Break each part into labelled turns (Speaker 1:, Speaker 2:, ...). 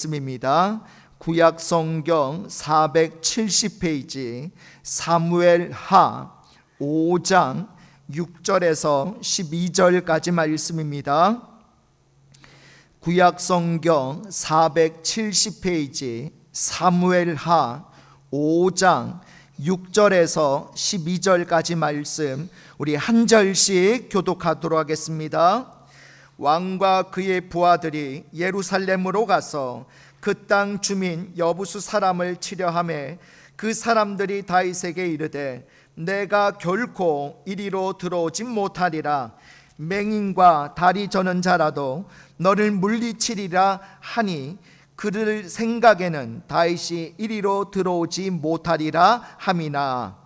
Speaker 1: 말씀입니다. 구약 성경 470페이지 사무엘하 5장 6절에서 12절까지 말씀입니다. 구약 성경 470페이지 사무엘하 5장 6절에서 12절까지 말씀 우리 한 절씩 교독하도록 하겠습니다. 왕과 그의 부하들이 예루살렘으로 가서 그 땅 주민 여부수 사람을 치려하매 그 사람들이 다윗에게 이르되 내가 결코 이리로 들어오지 못하리라. 맹인과 다리 저는 자라도 너를 물리치리라 하니 그들 생각에는 다윗이 이리로 들어오지 못하리라 함이나.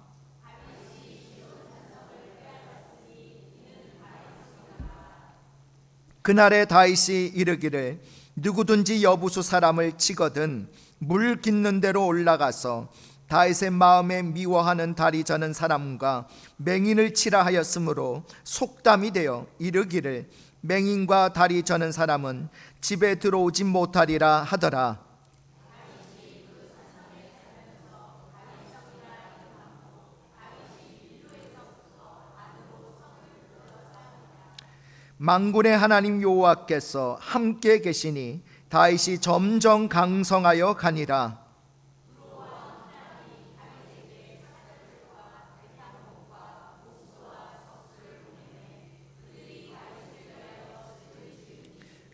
Speaker 1: 그날에 다윗이 이르기를 누구든지 여부수 사람을 치거든 물 깃는 데로 올라가서 다윗의 마음에 미워하는 다리 저는 사람과 맹인을 치라 하였으므로 속담이 되어 이르기를 맹인과 다리 저는 사람은 집에 들어오지 못하리라 하더라. 만군의 하나님 여호와께서 함께 계시니 다윗이 점점 강성하여 가니라.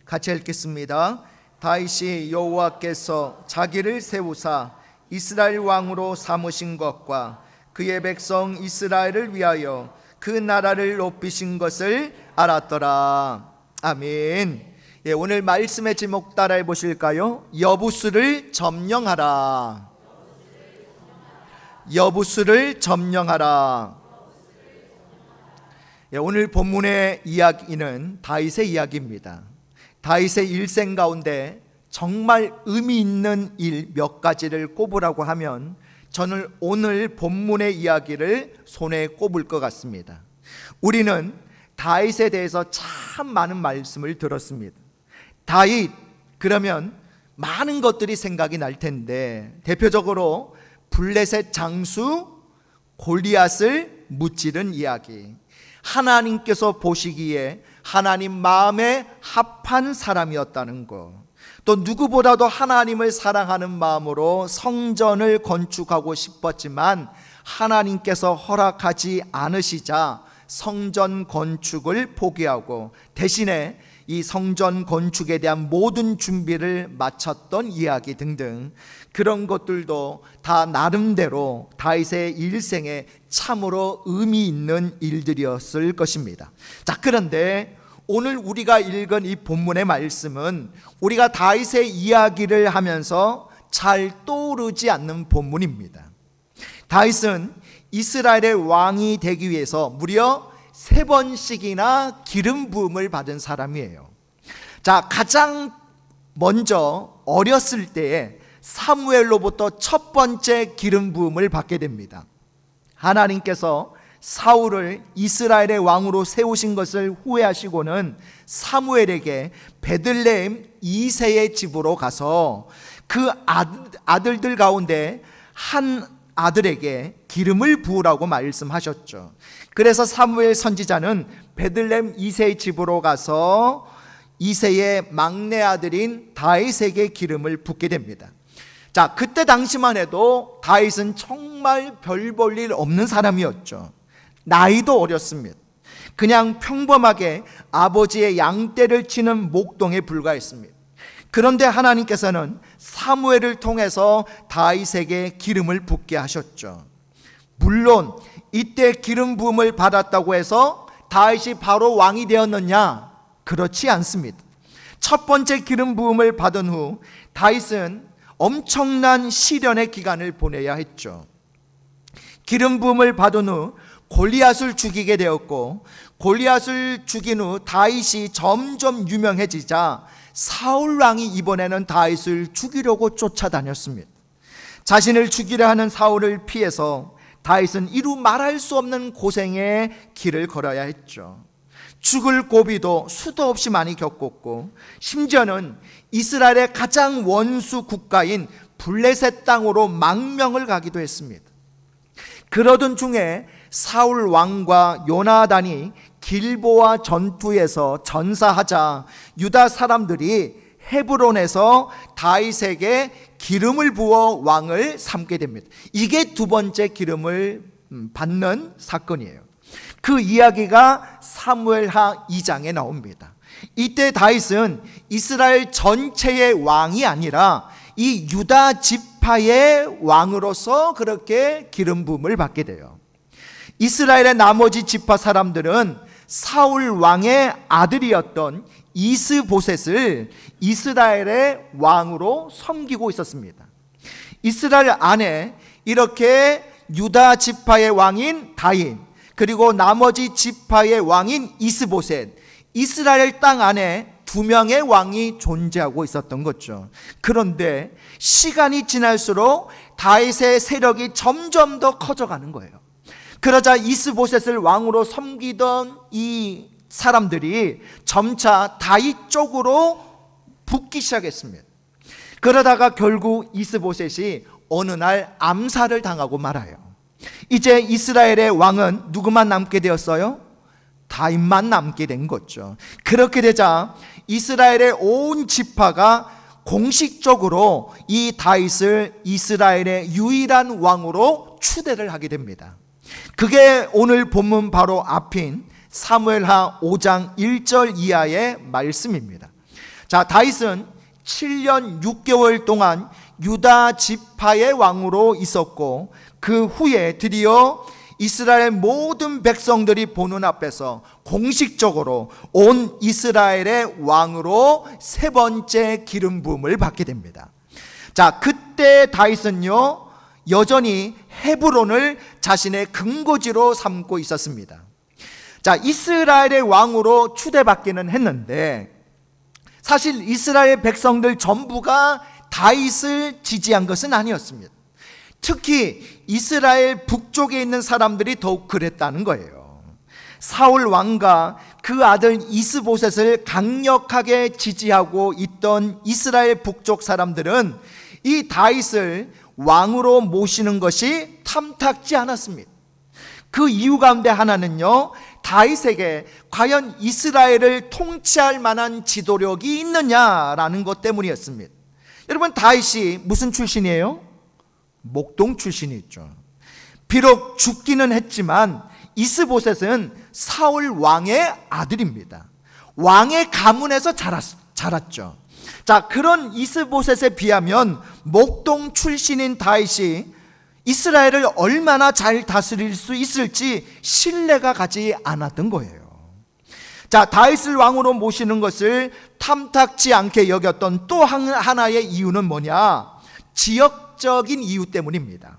Speaker 1: 같이 읽겠습니다. 다윗이 여호와께서 자기를 세우사 이스라엘 왕으로 삼으신 것과 그의 백성 이스라엘을 위하여 그 나라를 높이신 것을 알았더라. 아멘. 오늘 말씀의 제목 따라해 보실까요? 여부수를 점령하라. 여부수를 점령하라. 오늘 본문의 이야기는 다윗의 이야기입니다. 다윗의 일생 가운데 정말 의미 있는 일 몇 가지를 꼽으라고 하면 저는 오늘 본문의 이야기를 손에 꼽을 것 같습니다. 우리는 다윗에 대해서 참 많은 말씀을 들었습니다. 다윗 그러면 많은 것들이 생각이 날 텐데 대표적으로 블레셋 장수 골리앗을 무찌른 이야기, 하나님께서 보시기에 하나님 마음에 합한 사람이었다는 것, 또 누구보다도 하나님을 사랑하는 마음으로 성전을 건축하고 싶었지만 하나님께서 허락하지 않으시자 성전 건축을 포기하고 대신에 이 성전 건축에 대한 모든 준비를 마쳤던 이야기 등등, 그런 것들도 다 나름대로 다윗의 일생에 참으로 의미 있는 일들이었을 것입니다. 자, 그런데 오늘 우리가 읽은 이 본문의 말씀은 우리가 다윗의 이야기를 하면서 잘 떠오르지 않는 본문입니다. 다윗은 이스라엘의 왕이 되기 위해서 무려 3번씩이나 기름 부음을 받은 사람이에요. 자, 가장 먼저 어렸을 때에 사무엘로부터 첫 번째 기름 부음을 받게 됩니다. 하나님께서 사울을 이스라엘의 왕으로 세우신 것을 후회하시고는 사무엘에게 베들레헴 이새의 집으로 가서 그 아들들 가운데 한 아들에게 기름을 부으라고 말씀하셨죠. 그래서 사무엘 선지자는 베들레헴 이새의 집으로 가서 이새의 막내 아들인 다윗에게 기름을 붓게 됩니다. 자, 그때 당시만 해도 다윗은 정말 별 볼 일 없는 사람이었죠. 나이도 어렸습니다. 그냥 평범하게 아버지의 양떼를 치는 목동에 불과했습니다. 그런데 하나님께서는 사무엘을 통해서 다윗에게 기름을 붓게 하셨죠. 물론 이때 기름 부음을 받았다고 해서 다윗이 바로 왕이 되었느냐? 그렇지 않습니다. 첫 번째 기름 부음을 받은 후 다윗은 엄청난 시련의 기간을 보내야 했죠. 기름 부음을 받은 후 골리앗을 죽이게 되었고, 골리앗을 죽인 후 다윗이 점점 유명해지자 사울 왕이 이번에는 다윗을 죽이려고 쫓아다녔습니다. 자신을 죽이려 하는 사울을 피해서 다윗은 이루 말할 수 없는 고생의 길을 걸어야 했죠. 죽을 고비도 수도 없이 많이 겪었고, 심지어는 이스라엘의 가장 원수 국가인 블레셋 땅으로 망명을 가기도 했습니다. 그러던 중에 사울 왕과 요나단이 길보아 전투에서 전사하자 유다 사람들이 헤브론에서 다윗에게 기름을 부어 왕을 삼게 됩니다. 이게 두 번째 기름을 받는 사건이에요. 그 이야기가 사무엘하 2장에 나옵니다. 이때 다윗은 이스라엘 전체의 왕이 아니라 이 유다 지파의 왕으로서 그렇게 기름 부음을 받게 돼요. 이스라엘의 나머지 지파 사람들은 사울 왕의 아들이었던 이스보셋을 이스라엘의 왕으로 섬기고 있었습니다. 이스라엘 안에 이렇게 유다 지파의 왕인 다윗, 그리고 나머지 지파의 왕인 이스보셋, 이스라엘 땅 안에 두 명의 왕이 존재하고 있었던 거죠. 그런데 시간이 지날수록 다윗의 세력이 점점 더 커져가는 거예요. 그러자 이스보셋을 왕으로 섬기던 이 사람들이 점차 다윗 쪽으로 붙기 시작했습니다. 그러다가 결국 이스보셋이 어느 날 암살을 당하고 말아요. 이제 이스라엘의 왕은 누구만 남게 되었어요? 다윗만 남게 된 거죠. 그렇게 되자 이스라엘의 온 지파가 공식적으로 이 다윗을 이스라엘의 유일한 왕으로 추대를 하게 됩니다. 그게 오늘 본문 바로 앞인 사무엘하 5장 1절 이하의 말씀입니다. 자, 다윗은 7년 6개월 동안 유다 지파의 왕으로 있었고, 그 후에 드디어 이스라엘 모든 백성들이 보는 앞에서 공식적으로 온 이스라엘의 왕으로 세 번째 기름 부음을 받게 됩니다. 자, 그때 다윗은요 여전히 헤브론을 자신의 근거지로 삼고 있었습니다. 자, 이스라엘의 왕으로 추대받기는 했는데 사실 이스라엘 백성들 전부가 다윗을 지지한 것은 아니었습니다. 특히 이스라엘 북쪽에 있는 사람들이 더욱 그랬다는 거예요. 사울 왕과 그 아들 이스보셋을 강력하게 지지하고 있던 이스라엘 북쪽 사람들은 이 다윗을 왕으로 모시는 것이 탐탁지 않았습니다. 그 이유 가운데 하나는요, 다윗에게 과연 이스라엘을 통치할 만한 지도력이 있느냐라는 것 때문이었습니다. 여러분, 다윗이 무슨 출신이에요? 목동 출신이죠. 비록 죽기는 했지만 이스보셋은 사울 왕의 아들입니다. 왕의 가문에서 자랐죠. 자, 그런 이스보셋에 비하면 목동 출신인 다윗이 이스라엘을 얼마나 잘 다스릴 수 있을지 신뢰가 가지 않았던 거예요. 자, 다윗을 왕으로 모시는 것을 탐탁지 않게 여겼던 또 하나의 이유는 뭐냐? 지역적인 이유 때문입니다.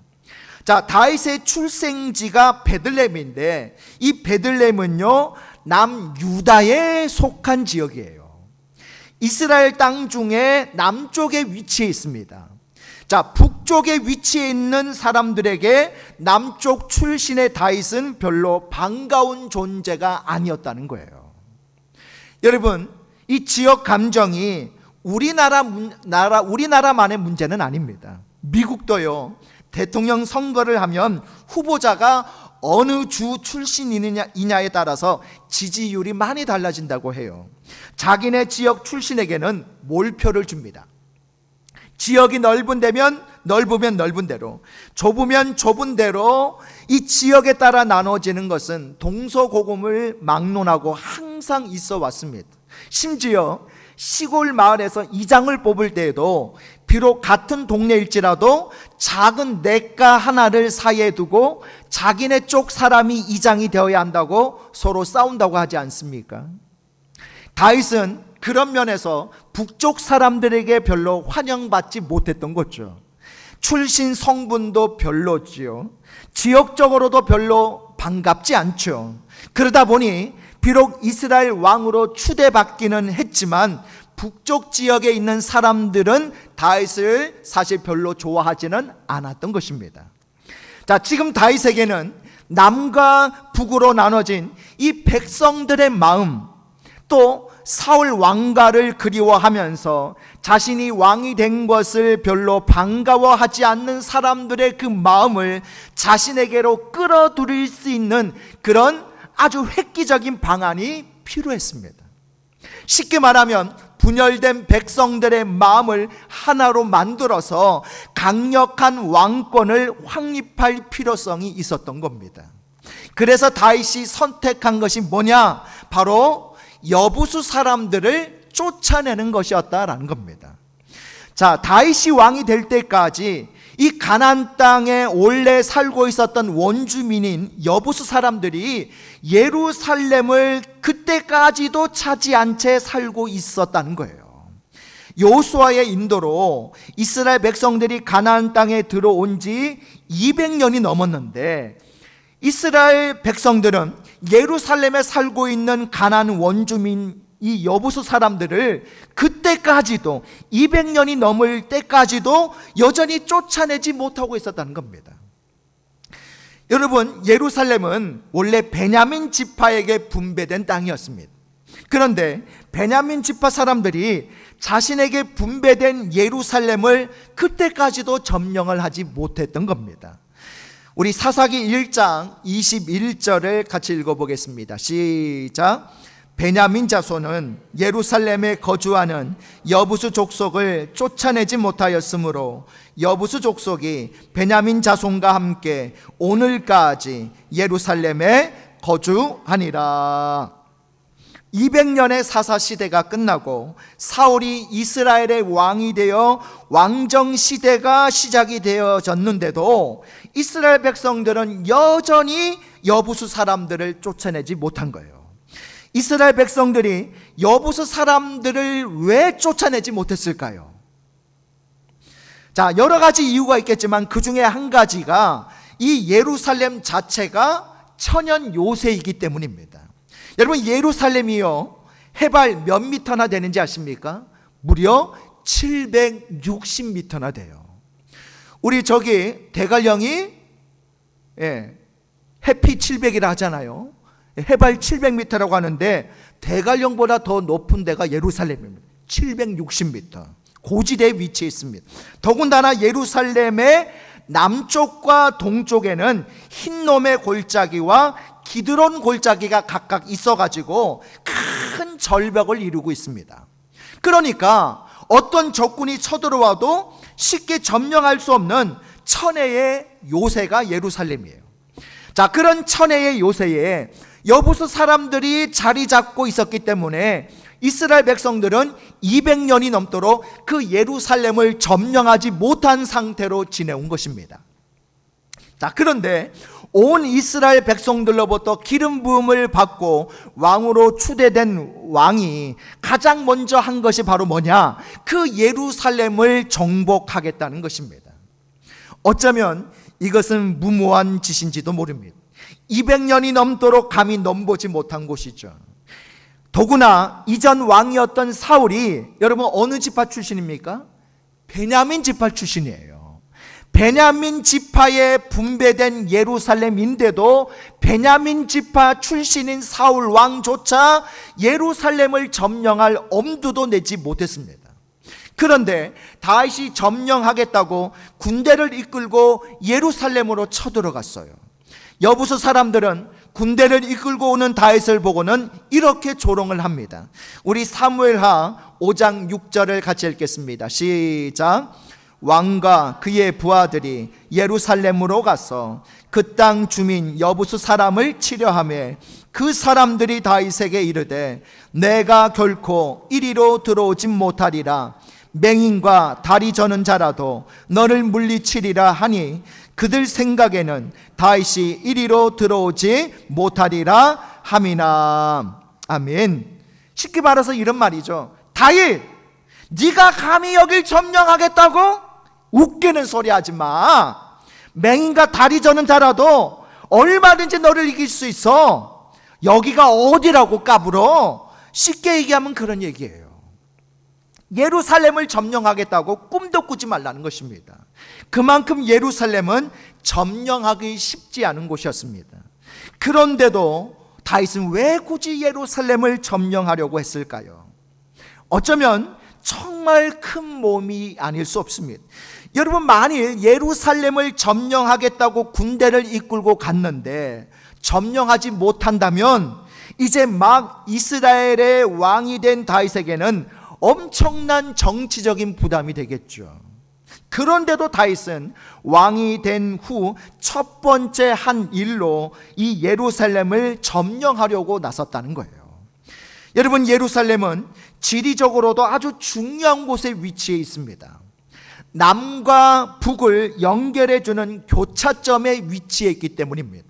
Speaker 1: 자, 다윗의 출생지가 베들레헴인데 이 베들레헴은요 남유다에 속한 지역이에요. 이스라엘 땅 중에 남쪽에 위치해 있습니다. 자, 북쪽에 위치해 있는 사람들에게 남쪽 출신의 다윗은 별로 반가운 존재가 아니었다는 거예요. 여러분, 이 지역 감정이 우리나라만의 문제는 아닙니다. 미국도요, 대통령 선거를 하면 후보자가 어느 주 출신이냐에 따라서 지지율이 많이 달라진다고 해요. 자기네 지역 출신에게는 몰표를 줍니다. 지역이 넓으면 넓은 대로, 좁으면 좁은 대로 이 지역에 따라 나눠지는 것은 동서고금을 막론하고 항상 있어 왔습니다. 심지어 시골 마을에서 이장을 뽑을 때에도 비록 같은 동네일지라도 작은 냇가 하나를 사이에 두고 자기네 쪽 사람이 이장이 되어야 한다고 서로 싸운다고 하지 않습니까? 다윗은 그런 면에서 북쪽 사람들에게 별로 환영받지 못했던 거죠. 출신 성분도 별로지요. 지역적으로도 별로 반갑지 않죠. 그러다 보니 비록 이스라엘 왕으로 추대받기는 했지만 북쪽 지역에 있는 사람들은 다윗을 사실 별로 좋아하지는 않았던 것입니다. 자, 지금 다윗에게는 남과 북으로 나눠진 이 백성들의 마음, 또 사울 왕가를 그리워하면서 자신이 왕이 된 것을 별로 반가워하지 않는 사람들의 그 마음을 자신에게로 끌어들일 수 있는 그런 아주 획기적인 방안이 필요했습니다. 쉽게 말하면 분열된 백성들의 마음을 하나로 만들어서 강력한 왕권을 확립할 필요성이 있었던 겁니다. 그래서 다윗이 선택한 것이 뭐냐? 바로 여부수 사람들을 쫓아내는 것이었다라는 겁니다. 자, 다윗이 왕이 될 때까지 이 가나안 땅에 원래 살고 있었던 원주민인 여부수 사람들이 예루살렘을 그때까지도 차지한 채 살고 있었다는 거예요. 여호수아의 인도로 이스라엘 백성들이 가나안 땅에 들어온 지 200년이 넘었는데, 이스라엘 백성들은 예루살렘에 살고 있는 가나안 원주민 이 여부수 사람들을 그때까지도 200년이 넘을 때까지도 여전히 쫓아내지 못하고 있었다는 겁니다. 여러분, 예루살렘은 원래 베냐민 지파에게 분배된 땅이었습니다. 그런데 베냐민 지파 사람들이 자신에게 분배된 예루살렘을 그때까지도 점령을 하지 못했던 겁니다. 우리 사사기 1장 21절을 같이 읽어보겠습니다. 시작. 베냐민 자손은 예루살렘에 거주하는 여부수 족속을 쫓아내지 못하였으므로 여부수 족속이 베냐민 자손과 함께 오늘까지 예루살렘에 거주하니라. 200년의 사사시대가 끝나고 사울이 이스라엘의 왕이 되어 왕정시대가 시작이 되어졌는데도 이스라엘 백성들은 여전히 여부수 사람들을 쫓아내지 못한 거예요. 이스라엘 백성들이 여부수 사람들을 왜 쫓아내지 못했을까요? 자, 여러 가지 이유가 있겠지만 그 중에 한 가지가 이 예루살렘 자체가 천연 요새이기 때문입니다. 여러분, 예루살렘이요, 해발 몇 미터나 되는지 아십니까? 무려 760미터나 돼요. 우리 저기 대관령이 해피 700이라 하잖아요. 해발 700m라고 하는데 대관령보다 더 높은 데가 예루살렘입니다. 760m. 고지대에 위치해 있습니다. 더군다나 예루살렘의 남쪽과 동쪽에는 흰놈의 골짜기와 기드론 골짜기가 각각 있어가지고 큰 절벽을 이루고 있습니다. 그러니까 어떤 적군이 쳐들어와도 쉽게 점령할 수 없는 천혜의 요새가 예루살렘이에요. 자, 그런 천혜의 요새에 여부수 사람들이 자리 잡고 있었기 때문에 이스라엘 백성들은 200년이 넘도록 그 예루살렘을 점령하지 못한 상태로 지내온 것입니다. 자, 그런데 온 이스라엘 백성들로부터 기름 부음을 받고 왕으로 추대된 왕이 가장 먼저 한 것이 바로 뭐냐? 그 예루살렘을 정복하겠다는 것입니다. 어쩌면 이것은 무모한 짓인지도 모릅니다. 200년이 넘도록 감히 넘보지 못한 곳이죠. 더구나 이전 왕이었던 사울이 여러분 어느 지파 출신입니까? 베냐민 지파 출신이에요. 베냐민 지파에 분배된 예루살렘인데도 베냐민 지파 출신인 사울 왕조차 예루살렘을 점령할 엄두도 내지 못했습니다. 그런데 다윗이 점령하겠다고 군대를 이끌고 예루살렘으로 쳐들어갔어요. 여부수 사람들은 군대를 이끌고 오는 다윗을 보고는 이렇게 조롱을 합니다. 우리 사무엘하 5장 6절을 같이 읽겠습니다. 시작. 왕과 그의 부하들이 예루살렘으로 가서 그 땅 주민 여부수 사람을 치려하며 그 사람들이 다윗에게 이르되 내가 결코 이리로 들어오지 못하리라. 맹인과 다리 저는 자라도 너를 물리치리라 하니 그들 생각에는 다윗이 이리로 들어오지 못하리라 함이나. 아멘. 쉽게 말해서 이런 말이죠. 다윗, 네가 감히 여길 점령하겠다고? 웃기는 소리 하지 마. 맹인과 다리 저는 자라도 얼마든지 너를 이길 수 있어. 여기가 어디라고 까불어? 쉽게 얘기하면 그런 얘기예요. 예루살렘을 점령하겠다고 꿈도 꾸지 말라는 것입니다. 그만큼 예루살렘은 점령하기 쉽지 않은 곳이었습니다. 그런데도 다윗은 왜 굳이 예루살렘을 점령하려고 했을까요? 어쩌면 정말 큰 모험이 아닐 수 없습니다. 여러분, 만일 예루살렘을 점령하겠다고 군대를 이끌고 갔는데 점령하지 못한다면 이제 막 이스라엘의 왕이 된 다윗에게는 엄청난 정치적인 부담이 되겠죠. 그런데도 다윗은 왕이 된 후 첫 번째 한 일로 이 예루살렘을 점령하려고 나섰다는 거예요. 여러분, 예루살렘은 지리적으로도 아주 중요한 곳에 위치해 있습니다. 남과 북을 연결해주는 교차점에 위치해 있기 때문입니다.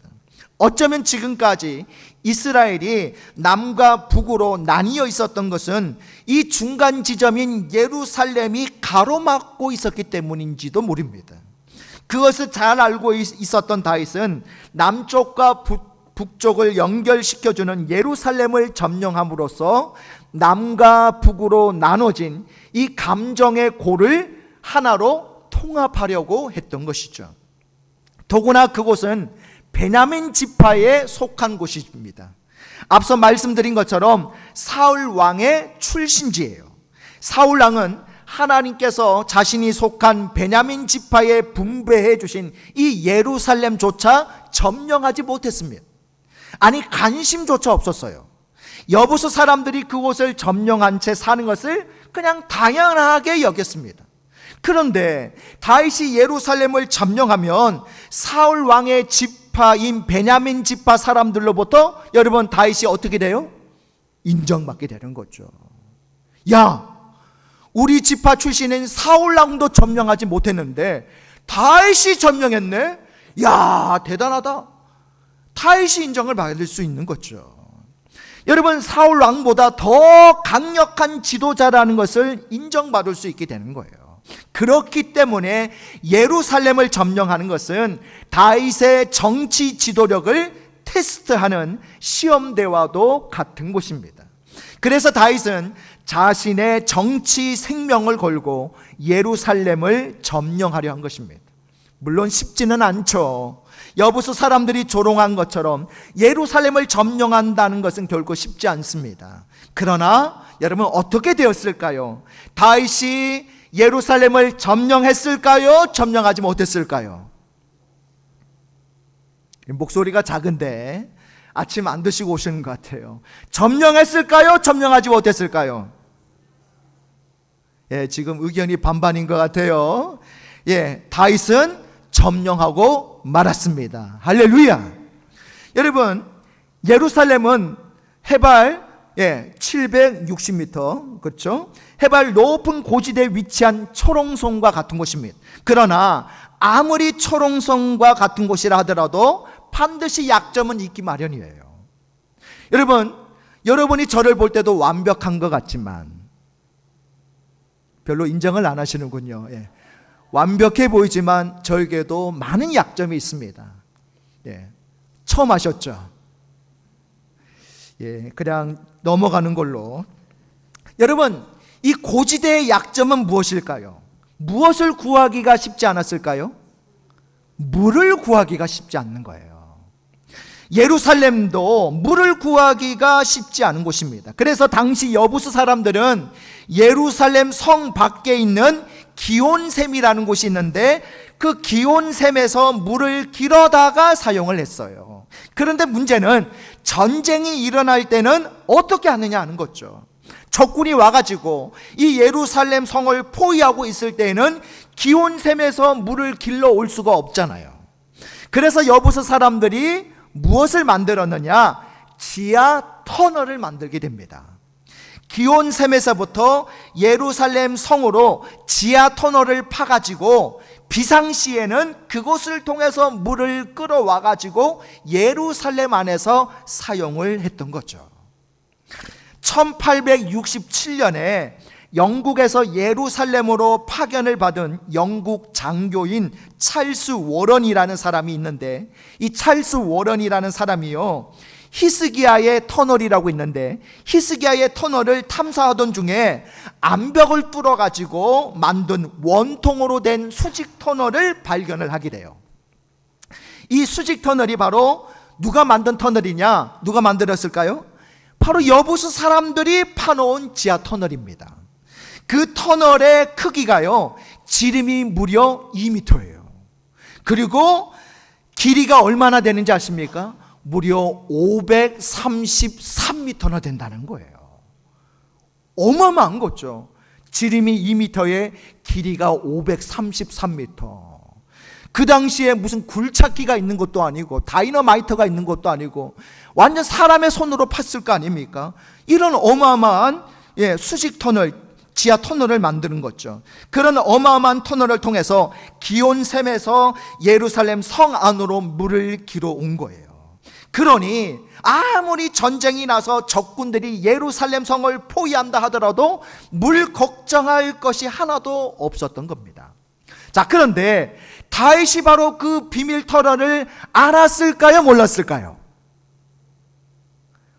Speaker 1: 어쩌면 지금까지 이스라엘이 남과 북으로 나뉘어 있었던 것은 이 중간 지점인 예루살렘이 가로막고 있었기 때문인지도 모릅니다. 그것을 잘 알고 있었던 다윗은 남쪽과 북쪽을 연결시켜주는 예루살렘을 점령함으로써 남과 북으로 나눠진 이 감정의 골을 하나로 통합하려고 했던 것이죠. 더구나 그곳은 베냐민 지파에 속한 곳입니다. 앞서 말씀드린 것처럼 사울 왕의 출신지예요. 사울 왕은 하나님께서 자신이 속한 베냐민 지파에 분배해 주신 이 예루살렘조차 점령하지 못했습니다. 아니, 관심조차 없었어요. 여부수 사람들이 그곳을 점령한 채 사는 것을 그냥 당연하게 여겼습니다. 그런데 다윗이 예루살렘을 점령하면 사울 왕의 지파인 베냐민 지파 사람들로부터 여러분, 다윗이 어떻게 돼요? 인정받게 되는 거죠. 야, 우리 지파 출신인 사울 왕도 점령하지 못했는데 다윗이 점령했네? 야, 대단하다. 다윗이 인정을 받을 수 있는 거죠. 여러분, 사울 왕보다 더 강력한 지도자라는 것을 인정받을 수 있게 되는 거예요. 그렇기 때문에 예루살렘을 점령하는 것은 다윗의 정치 지도력을 테스트하는 시험대와도 같은 곳입니다. 그래서 다윗은 자신의 정치 생명을 걸고 예루살렘을 점령하려 한 것입니다. 물론 쉽지는 않죠. 여부수 사람들이 조롱한 것처럼 예루살렘을 점령한다는 것은 결코 쉽지 않습니다. 그러나 여러분, 어떻게 되었을까요? 다윗이 예루살렘을 점령했을까요? 점령하지 못했을까요? 목소리가 작은데 아침 안 드시고 오시는 것 같아요. 점령했을까요? 점령하지 못했을까요? 예, 지금 의견이 반반인 것 같아요. 예, 다윗은 점령하고 말았습니다. 할렐루야. 여러분, 예루살렘은 해발 760m, 그렇죠? 해발 높은 고지대에 위치한 초롱성과 같은 곳입니다. 그러나 아무리 초롱성과 같은 곳이라 하더라도 반드시 약점은 있기 마련이에요. 여러분이 저를 볼 때도 완벽한 것 같지만 별로 인정을 안 하시는군요. 예. 완벽해 보이지만 저에게도 많은 약점이 있습니다. 예. 처음 하셨죠? 예, 그냥 넘어가는 걸로. 여러분, 이 고지대의 약점은 무엇일까요? 무엇을 구하기가 쉽지 않았을까요? 물을 구하기가 쉽지 않는 거예요. 예루살렘도 물을 구하기가 쉽지 않은 곳입니다. 그래서 당시 여부수 사람들은 예루살렘 성 밖에 있는 기온샘이라는 곳이 있는데 그 기온샘에서 물을 길어다가 사용을 했어요. 그런데 문제는 전쟁이 일어날 때는 어떻게 하느냐 하는 거죠. 적군이 와가지고 이 예루살렘 성을 포위하고 있을 때에는 기온샘에서 물을 길러 올 수가 없잖아요. 그래서 여부수 사람들이 무엇을 만들었느냐? 지하 터널을 만들게 됩니다. 기온샘에서부터 예루살렘 성으로 지하 터널을 파가지고 비상시에는 그곳을 통해서 물을 끌어와가지고 예루살렘 안에서 사용을 했던 거죠. 1867년에 영국에서 예루살렘으로 파견을 받은 영국 장교인 찰스 워런이라는 사람이 있는데 이 찰스 워런이라는 사람이요, 히스기야의 터널이라고 있는데, 히스기야의 터널을 탐사하던 중에 암벽을 뚫어 가지고 만든 원통으로 된 수직 터널을 발견을 하게 돼요. 이 수직 터널이 바로 누가 만든 터널이냐? 누가 만들었을까요? 바로 여부수 사람들이 파놓은 지하 터널입니다. 그 터널의 크기가요, 지름이 무려 2m예요. 그리고 길이가 얼마나 되는지 아십니까? 무려 533m나 된다는 거예요. 어마어마한 거죠. 지름이 2m에 길이가 533m. 그 당시에 무슨 굴착기가 있는 것도 아니고 다이너마이트가 있는 것도 아니고 완전 사람의 손으로 팠을 거 아닙니까? 이런 어마어마한 수직 터널, 지하 터널을 만드는 거죠. 그런 어마어마한 터널을 통해서 기온샘에서 예루살렘 성 안으로 물을 길어온 거예요. 그러니 아무리 전쟁이 나서 적군들이 예루살렘 성을 포위한다 하더라도 물 걱정할 것이 하나도 없었던 겁니다. 자, 그런데 다윗이 바로 그 비밀 터널을 알았을까요? 몰랐을까요?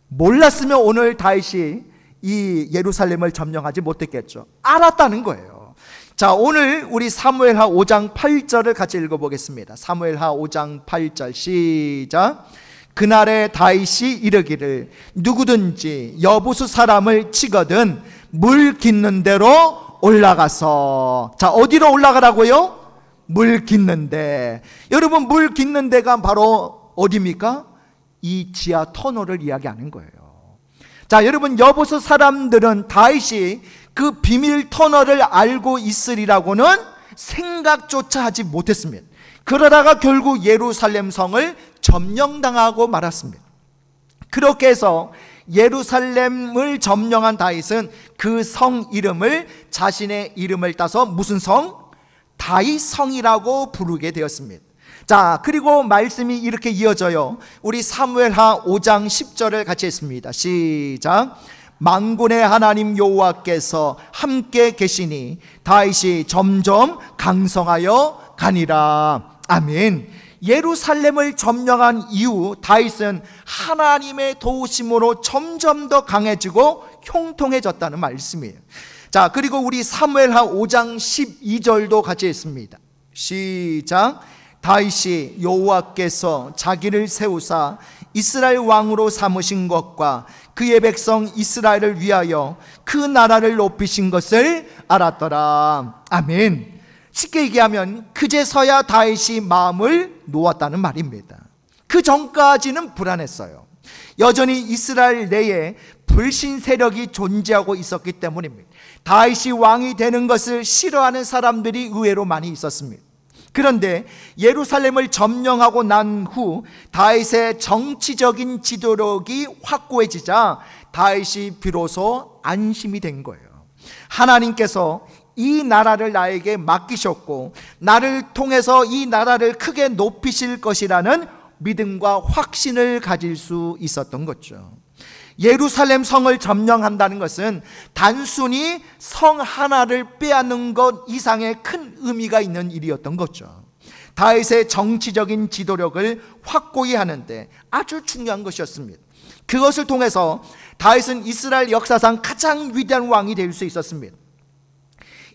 Speaker 1: 몰랐으면 오늘 다윗이 이 예루살렘을 점령하지 못했겠죠. 알았다는 거예요. 자, 오늘 우리 사무엘하 5장 8절을 같이 읽어보겠습니다. 사무엘하 5장 8절 시작. 그날에 다윗이 이르기를 누구든지 여부수 사람을 치거든 물 깃는 대로 올라가서. 자, 어디로 올라가라고요? 물 깃는데. 여러분, 물 깃는 데가 바로 어디입니까? 이 지하 터널을 이야기하는 거예요. 자, 여러분, 여부수 사람들은 다윗이 그 비밀 터널을 알고 있으리라고는 생각조차 하지 못했습니다. 그러다가 결국 예루살렘 성을 점령당하고 말았습니다. 그렇게 해서 예루살렘을 점령한 다윗은 그 성 이름을 자신의 이름을 따서 무슨 성? 다윗성이라고 부르게 되었습니다. 자, 그리고 말씀이 이렇게 이어져요. 우리 사무엘하 5장 10절을 같이 했습니다. 시작. 만군의 하나님 여호와께서 함께 계시니 다윗이 점점 강성하여 가니라. 아멘. 예루살렘을 점령한 이후 다윗은 하나님의 도우심으로 점점 더 강해지고 형통해졌다는 말씀이에요. 자, 그리고 우리 사무엘하 5장 12절도 같이 했습니다. 시작. 다윗이 여호와께서 자기를 세우사 이스라엘 왕으로 삼으신 것과 그의 백성 이스라엘을 위하여 그 나라를 높이신 것을 알았더라. 아멘. 쉽게 얘기하면 그제서야 다윗이 마음을 놓았다는 말입니다. 그 전까지는 불안했어요. 여전히 이스라엘 내에 불신 세력이 존재하고 있었기 때문입니다. 다윗이 왕이 되는 것을 싫어하는 사람들이 의외로 많이 있었습니다. 그런데 예루살렘을 점령하고 난 후 다윗의 정치적인 지도력이 확고해지자 다윗이 비로소 안심이 된 거예요. 하나님께서 이 나라를 나에게 맡기셨고 나를 통해서 이 나라를 크게 높이실 것이라는 믿음과 확신을 가질 수 있었던 거죠. 예루살렘 성을 점령한다는 것은 단순히 성 하나를 빼앗는 것 이상의 큰 의미가 있는 일이었던 거죠. 다윗의 정치적인 지도력을 확고히 하는데 아주 중요한 것이었습니다. 그것을 통해서 다윗은 이스라엘 역사상 가장 위대한 왕이 될 수 있었습니다.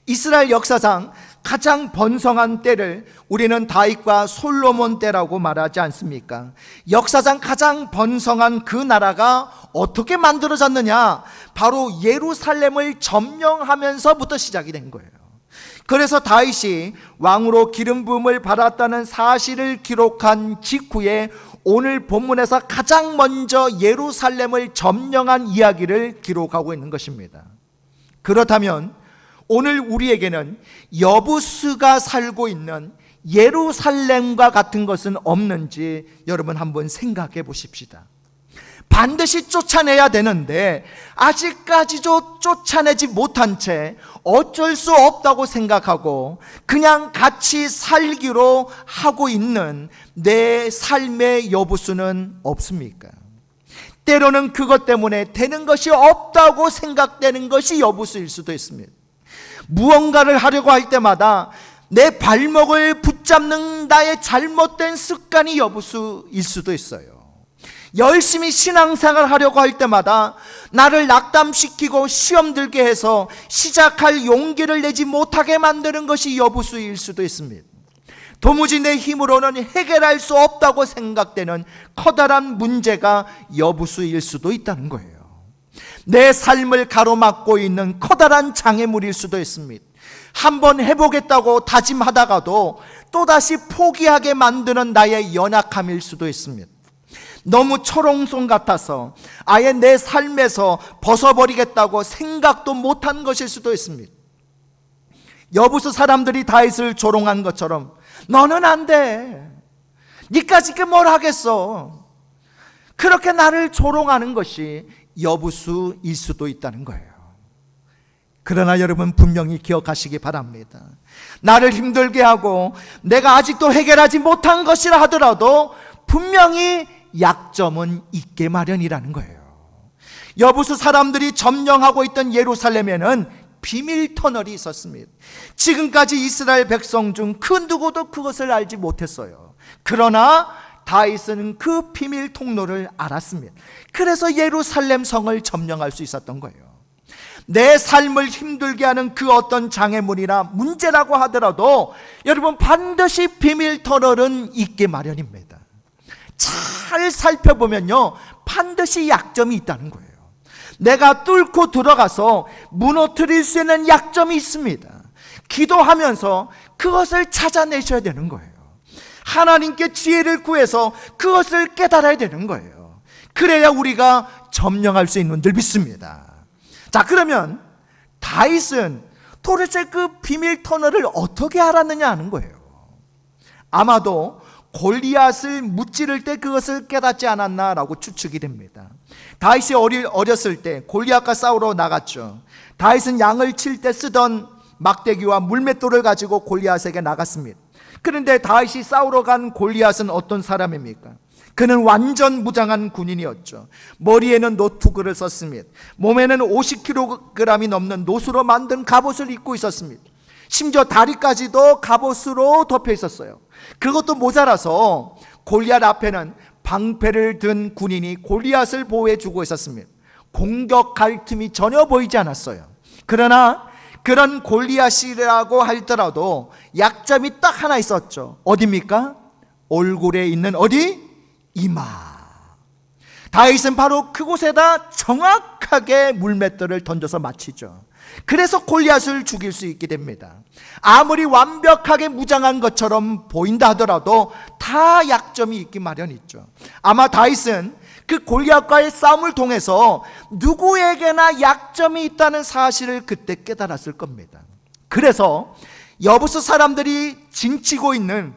Speaker 1: 이스라엘 역사상 가장 번성한 때를 우리는 다윗과 솔로몬 때라고 말하지 않습니까? 역사상 가장 번성한 그 나라가 어떻게 만들어졌느냐? 바로 예루살렘을 점령하면서부터 시작이 된 거예요. 그래서 다윗이 왕으로 기름 부음을 받았다는 사실을 기록한 직후에 오늘 본문에서 가장 먼저 예루살렘을 점령한 이야기를 기록하고 있는 것입니다. 그렇다면 오늘 우리에게는 여부수가 살고 있는 예루살렘과 같은 것은 없는지 여러분 한번 생각해 보십시다. 반드시 쫓아내야 되는데 아직까지도 쫓아내지 못한 채 어쩔 수 없다고 생각하고 그냥 같이 살기로 하고 있는 내 삶의 여부수는 없습니까? 때로는 그것 때문에 되는 것이 없다고 생각되는 것이 여부수일 수도 있습니다. 무언가를 하려고 할 때마다 내 발목을 붙잡는 나의 잘못된 습관이 여부수일 수도 있어요. 열심히 신앙생활 하려고 할 때마다 나를 낙담시키고 시험 들게 해서 시작할 용기를 내지 못하게 만드는 것이 여부수일 수도 있습니다. 도무지 내 힘으로는 해결할 수 없다고 생각되는 커다란 문제가 여부수일 수도 있다는 거예요. 내 삶을 가로막고 있는 커다란 장애물일 수도 있습니다. 한번 해보겠다고 다짐하다가도 또다시 포기하게 만드는 나의 연약함일 수도 있습니다. 너무 철옹성 같아서 아예 내 삶에서 벗어버리겠다고 생각도 못한 것일 수도 있습니다. 여부수 사람들이 다윗을 조롱한 것처럼 너는 안 돼, 니까지 뭘 하겠어, 그렇게 나를 조롱하는 것이 여부수일 수도 있다는 거예요. 그러나 여러분 분명히 기억하시기 바랍니다. 나를 힘들게 하고 내가 아직도 해결하지 못한 것이라 하더라도 분명히 약점은 있게 마련이라는 거예요. 여부수 사람들이 점령하고 있던 예루살렘에는 비밀 터널이 있었습니다. 지금까지 이스라엘 백성 중 그 누구도 그것을 알지 못했어요. 그러나 다윗은 그 비밀 통로를 알았습니다. 그래서 예루살렘 성을 점령할 수 있었던 거예요. 내 삶을 힘들게 하는 그 어떤 장애물이나 문제라고 하더라도 여러분 반드시 비밀 터널은 있게 마련입니다. 잘 살펴보면요, 반드시 약점이 있다는 거예요. 내가 뚫고 들어가서 무너뜨릴 수 있는 약점이 있습니다. 기도하면서 그것을 찾아내셔야 되는 거예요. 하나님께 지혜를 구해서 그것을 깨달아야 되는 거예요. 그래야 우리가 점령할 수 있는 줄 믿습니다. 자, 그러면 다윗은 도대체 그 비밀 터널을 어떻게 알았느냐 하는 거예요. 아마도 골리앗을 무찌를 때 그것을 깨닫지 않았나라고 추측이 됩니다. 다윗이 어렸을 때 골리앗과 싸우러 나갔죠. 다윗은 양을 칠 때 쓰던 막대기와 물맷돌을 가지고 골리앗에게 나갔습니다. 그런데 다윗이 싸우러 간 골리앗은 어떤 사람입니까? 그는 완전 무장한 군인이었죠. 머리에는 노투구를 썼습니다. 몸에는 50kg이 넘는 노수로 만든 갑옷을 입고 있었습니다. 심지어 다리까지도 갑옷으로 덮여 있었어요. 그것도 모자라서 골리앗 앞에는 방패를 든 군인이 골리앗을 보호해주고 있었습니다. 공격할 틈이 전혀 보이지 않았어요. 그러나 그런 골리앗이라고 할지라도 약점이 딱 하나 있었죠. 어디입니까? 얼굴에 있는 어디? 이마. 다윗은 바로 그곳에다 정확하게 물맷돌을 던져서 맞히죠. 그래서 골리앗을 죽일 수 있게 됩니다. 아무리 완벽하게 무장한 것처럼 보인다 하더라도 다 약점이 있기 마련이죠. 아마 다윗은 그 골리앗과의 싸움을 통해서 누구에게나 약점이 있다는 사실을 그때 깨달았을 겁니다. 그래서 여부수 사람들이 진치고 있는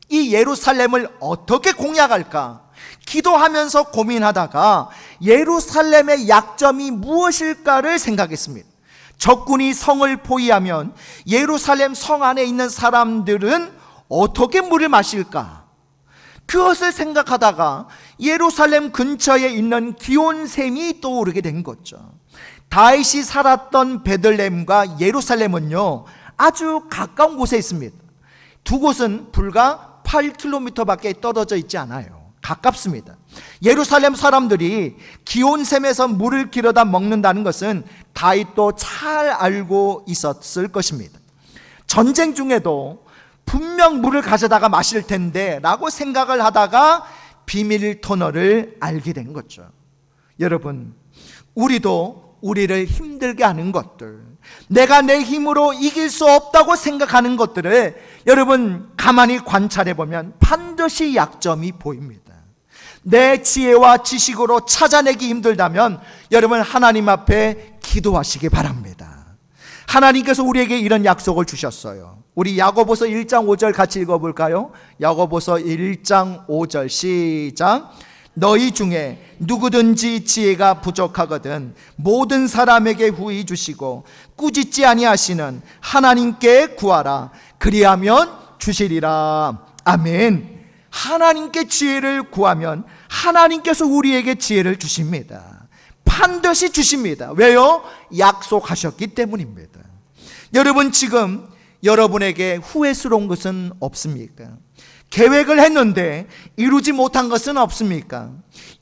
Speaker 1: 이 예루살렘을 어떻게 공략할까 기도하면서 고민하다가 예루살렘의 약점이 무엇일까를 생각했습니다. 적군이 성을 포위하면 예루살렘 성 안에 있는 사람들은 어떻게 물을 마실까? 그것을 생각하다가 예루살렘 근처에 있는 기온샘이 떠오르게 된 거죠. 다윗이 살았던 베들레헴과 예루살렘은요, 아주 가까운 곳에 있습니다. 두 곳은 불과 8km밖에 떨어져 있지 않아요. 가깝습니다. 예루살렘 사람들이 기온샘에서 물을 길어다 먹는다는 것은 다윗도 잘 알고 있었을 것입니다. 전쟁 중에도 분명 물을 가져다가 마실 텐데 라고 생각을 하다가 비밀 터널을 알게 된 거죠. 여러분, 우리도 우리를 힘들게 하는 것들, 내가 내 힘으로 이길 수 없다고 생각하는 것들을 여러분 가만히 관찰해 보면 반드시 약점이 보입니다. 내 지혜와 지식으로 찾아내기 힘들다면 여러분 하나님 앞에 기도하시기 바랍니다. 하나님께서 우리에게 이런 약속을 주셨어요. 우리 야고보서 1장 5절 같이 읽어볼까요? 야고보서 1장 5절 시작. 너희 중에 누구든지 지혜가 부족하거든 모든 사람에게 후히 주시고 꾸짖지 아니하시는 하나님께 구하라. 그리하면 주시리라. 아멘. 하나님께 지혜를 구하면 하나님께서 우리에게 지혜를 주십니다. 반드시 주십니다. 왜요? 약속하셨기 때문입니다. 여러분, 지금 여러분에게 후회스러운 것은 없습니까? 계획을 했는데 이루지 못한 것은 없습니까?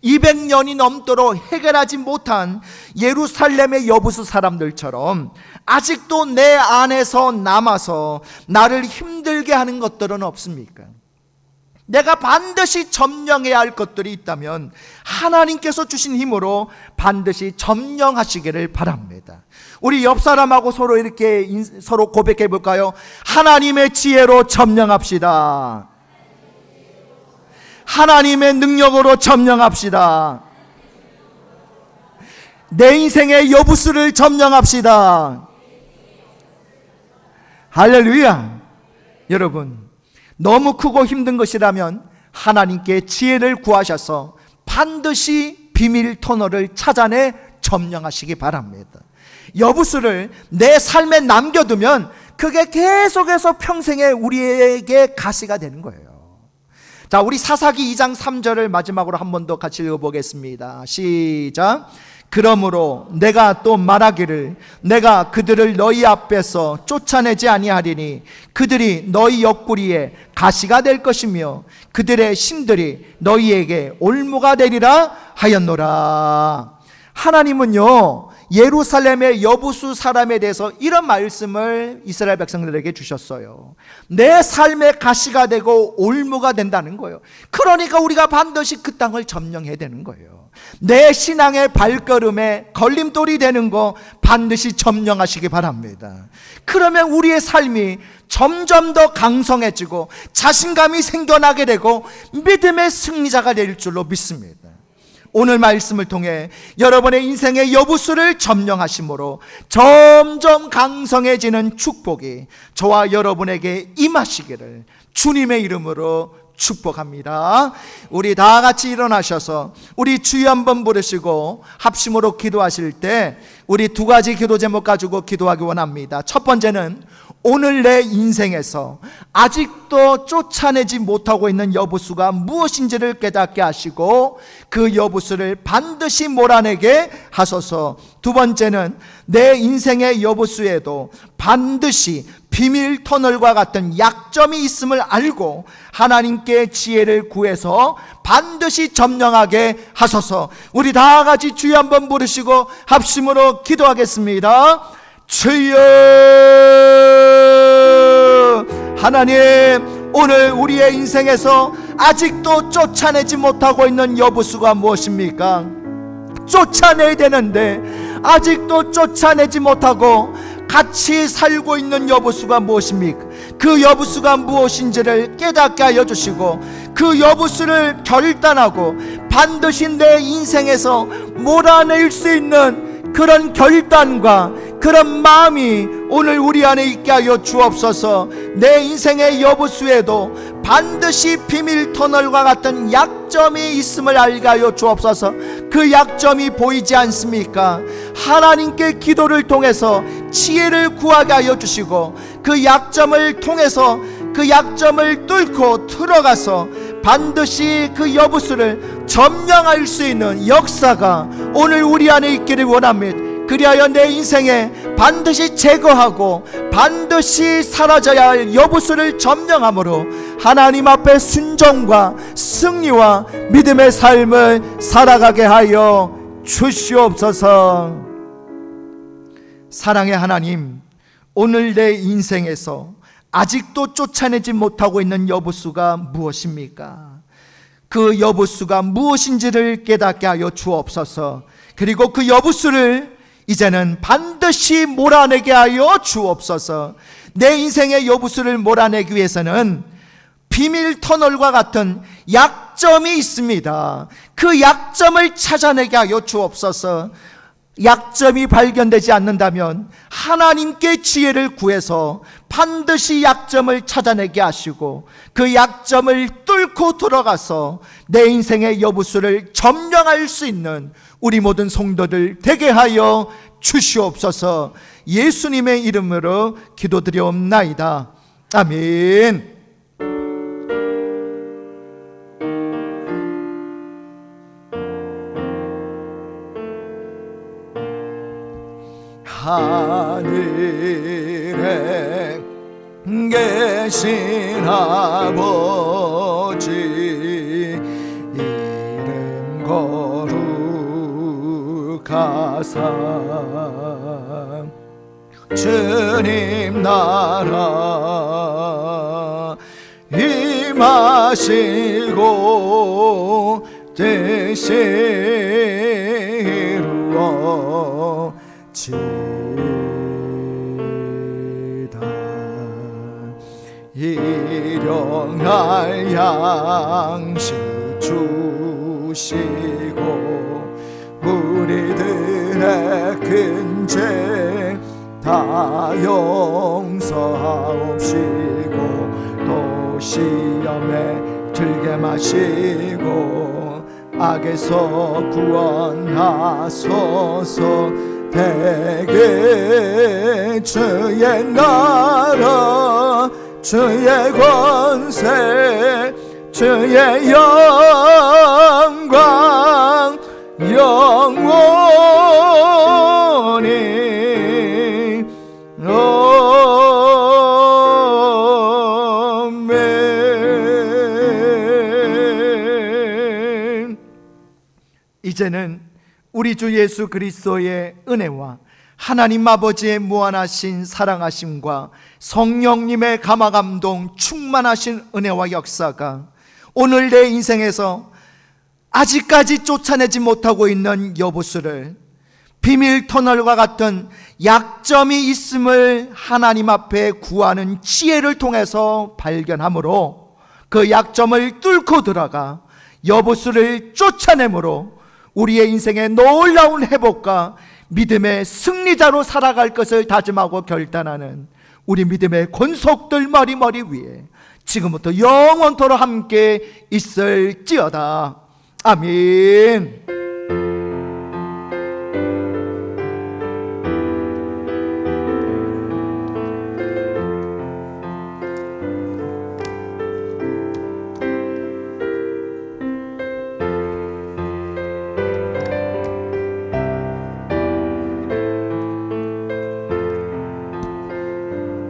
Speaker 1: 200년이 넘도록 해결하지 못한 예루살렘의 여부수 사람들처럼 아직도 내 안에서 남아서 나를 힘들게 하는 것들은 없습니까? 내가 반드시 점령해야 할 것들이 있다면 하나님께서 주신 힘으로 반드시 점령하시기를 바랍니다. 우리 옆 사람하고 서로 이렇게 서로 고백해 볼까요? 하나님의 지혜로 점령합시다. 하나님의 능력으로 점령합시다. 내 인생의 여부수를 점령합시다. 할렐루야. 여러분, 너무 크고 힘든 것이라면 하나님께 지혜를 구하셔서 반드시 비밀 터널을 찾아내 점령하시기 바랍니다. 여부수를 내 삶에 남겨두면 그게 계속해서 평생에 우리에게 가시가 되는 거예요. 자, 우리 사사기 2장 3절을 마지막으로 한 번 더 같이 읽어보겠습니다. 시작. 그러므로 내가 또 말하기를 내가 그들을 너희 앞에서 쫓아내지 아니하리니 그들이 너희 옆구리에 가시가 될 것이며 그들의 신들이 너희에게 올무가 되리라 하였노라. 하나님은요, 예루살렘의 여부수 사람에 대해서 이런 말씀을 이스라엘 백성들에게 주셨어요. 내 삶의 가시가 되고 올무가 된다는 거예요. 그러니까 우리가 반드시 그 땅을 점령해야 되는 거예요. 내 신앙의 발걸음에 걸림돌이 되는 거 반드시 점령하시기 바랍니다. 그러면 우리의 삶이 점점 더 강성해지고 자신감이 생겨나게 되고 믿음의 승리자가 될 줄로 믿습니다. 오늘 말씀을 통해 여러분의 인생의 여부수를 점령하심으로 점점 강성해지는 축복이 저와 여러분에게 임하시기를 주님의 이름으로 축복합니다. 우리 다 같이 일어나셔서 우리 주여 한번 부르시고 합심으로 기도하실 때 우리 두 가지 기도 제목 가지고 기도하기 원합니다. 첫 번째는 오늘 내 인생에서 아직도 쫓아내지 못하고 있는 여부수가 무엇인지를 깨닫게 하시고 그 여부수를 반드시 몰아내게 하소서. 두 번째는 내 인생의 여부수에도 반드시 비밀 터널과 같은 약점이 있음을 알고 하나님께 지혜를 구해서 반드시 점령하게 하소서. 우리 다 같이 주여 한번 부르시고 합심으로 기도하겠습니다. 주여, 하나님, 오늘 우리의 인생에서 아직도 쫓아내지 못하고 있는 여부수가 무엇입니까? 쫓아내야 되는데 아직도 쫓아내지 못하고 같이 살고 있는 여부수가 무엇입니까? 그 여부수가 무엇인지를 깨닫게 하여 주시고 그 여부수를 결단하고 반드시 내 인생에서 몰아낼 수 있는 그런 결단과 그런 마음이 오늘 우리 안에 있게 하여 주옵소서. 내 인생의 여부수에도 반드시 비밀 터널과 같은 약점이 있음을 알게 하여 주옵소서. 그 약점이 보이지 않습니까? 하나님께 기도를 통해서 지혜를 구하게 하여 주시고 그 약점을 통해서 그 약점을 뚫고 들어가서 반드시 그 여부수를 점령할 수 있는 역사가 오늘 우리 안에 있기를 원합니다. 그리하여 내 인생에 반드시 제거하고 반드시 사라져야 할 여부수를 점령함으로 하나님 앞에 순종과 승리와 믿음의 삶을 살아가게 하여 주시옵소서. 사랑의 하나님, 오늘 내 인생에서 아직도 쫓아내지 못하고 있는 여부수가 무엇입니까? 그 여부수가 무엇인지를 깨닫게 하여 주옵소서. 그리고 그 여부수를 이제는 반드시 몰아내게 하여 주옵소서. 내 인생의 여부수를 몰아내기 위해서는 비밀 터널과 같은 약점이 있습니다. 그 약점을 찾아내게 하여 주옵소서. 약점이 발견되지 않는다면 하나님께 지혜를 구해서 반드시 약점을 찾아내게 하시고 그 약점을 뚫고 들어가서 내 인생의 여부수를 점령할 수 있는 우리 모든 성도들 되게 하여 주시옵소서. 예수님의 이름으로 기도드리옵나이다. 아멘. 하늘에 되신 아버지 이름 거룩하사 주님 나라 임하시고 뜻이 이루어지다. 일용할 양식 주시고 우리들의 큰 죄 다 용서하옵시고 또 시험에 들게 마시고 악에서 구원하소서. 대개 주의 나라 주의 권세 주의 영광 영원히 아멘. 이제는 우리 주 예수 그리스도의 은혜와 하나님 아버지의 무한하신 사랑하심과 성령님의 감화감동 충만하신 은혜와 역사가 오늘 내 인생에서 아직까지 쫓아내지 못하고 있는 여보수를 비밀 터널과 같은 약점이 있음을 하나님 앞에 구하는 지혜를 통해서 발견하므로 그 약점을 뚫고 들어가 여보수를 쫓아내므로 우리의 인생의 놀라운 회복과 믿음의 승리자로 살아갈 것을 다짐하고 결단하는 우리 믿음의 권속들 머리 위에 지금부터 영원토록 함께 있을지어다. 아멘.